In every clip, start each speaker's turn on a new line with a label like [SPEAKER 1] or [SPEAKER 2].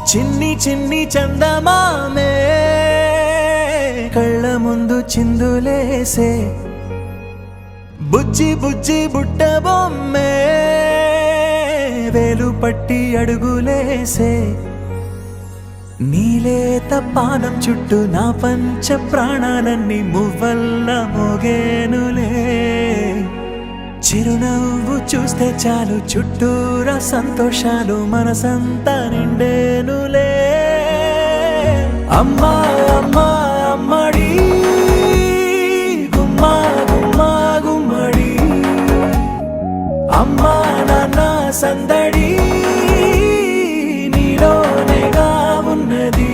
[SPEAKER 1] చిన్ని చిన్ని చందమామే కళ్ళ ముందు చిందులేసే బుజ్జి బుజ్జి బుట్ట బొమ్మే వేలు పట్టి అడుగులేసే నీలేత పానం చుట్టూ నా పంచ ప్రాణాలన్నీ మువ్వల్ల మోగేనులే చిరునవ్వు చూస్తే చాలు చుట్టూరా సంతోషాలు మనసంతా నిండేనులే అమ్మా అమ్మా అమ్మడి గుమ్మా గుమ్మా గుమ్మడి అమ్మా నాన్న సందడి నీలోనేగా ఉన్నది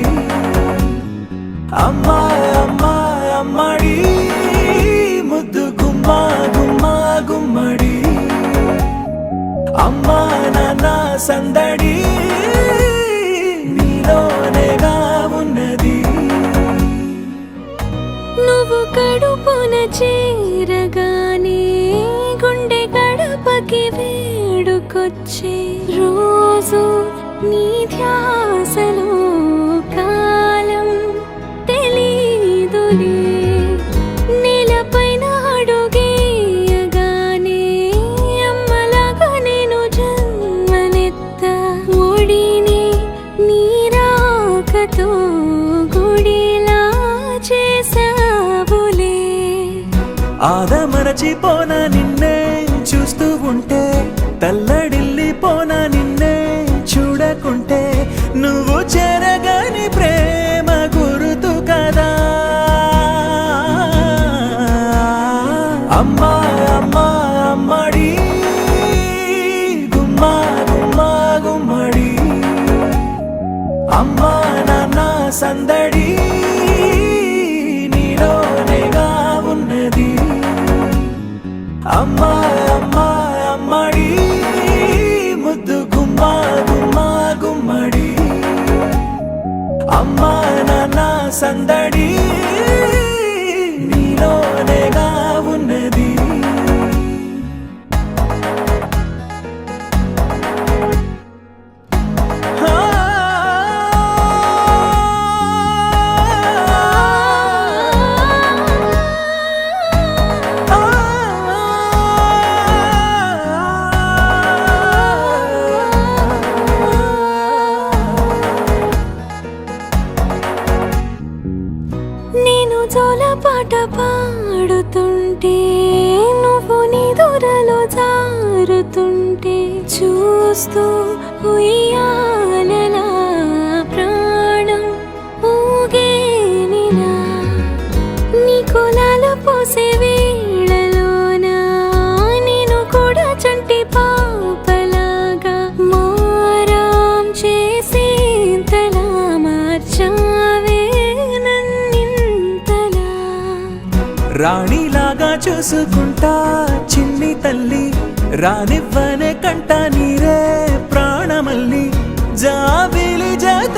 [SPEAKER 1] అమ్మా అమ్మా అమ్మడి ముద్దు గుమ్మా గుమ్మా గుమ్మడి అమ్మా నాన్న సందడి నీలోనేగా ఉన్నది
[SPEAKER 2] నువ్వు కడుపున చేరగానే గుండె గడపకి వేడుకొచ్చే రోజు నీ ధ్యాసలో కాలం తెలీదులే నేలపైన అడుగేయగానే అమ్మలాగా నేను జన్మనెత్త ఒడిని నీరాకతో గుడిలా చేసావులే
[SPEAKER 1] ఆదమరచిపోన నిన్నే చూస్తూ ఉంటే తల్లడిల్లిపోన నిన్నే చూడకుంటే నువ్వు చెరగని ప్రేమ గురుతు కదా అమ్మా అమ్మా అమ్మడి గుమ్మా గుమ్మా గుమ్మడి అమ్మా నాన్న సందడి నీలోనేగా ఉన్నది అమ్మా అమ్మా అమ్మడి ముద్దు గుమ్మా గుమ్మా గుమ్మడి అమ్మా నాన్న సందడి నీలోనేగా ఉన్నది
[SPEAKER 2] నేను జోలపాట పాడుతుంటే నువ్వు నిదురలో జారుతుంటే చూస్తూ ఉయ్యాలలా ప్రాణం ఊగేనిలా నీ కులాల పోసే వేళలోన నేను కూడా చంటి పాపలాగా మారాం చేసేంతలా మార్చావే
[SPEAKER 1] రాణిలాగా చూసుకుంటా చిన్ని తల్లి రానివ్వనే కంట నీరే ప్రాణమల్లి జాబిలి జత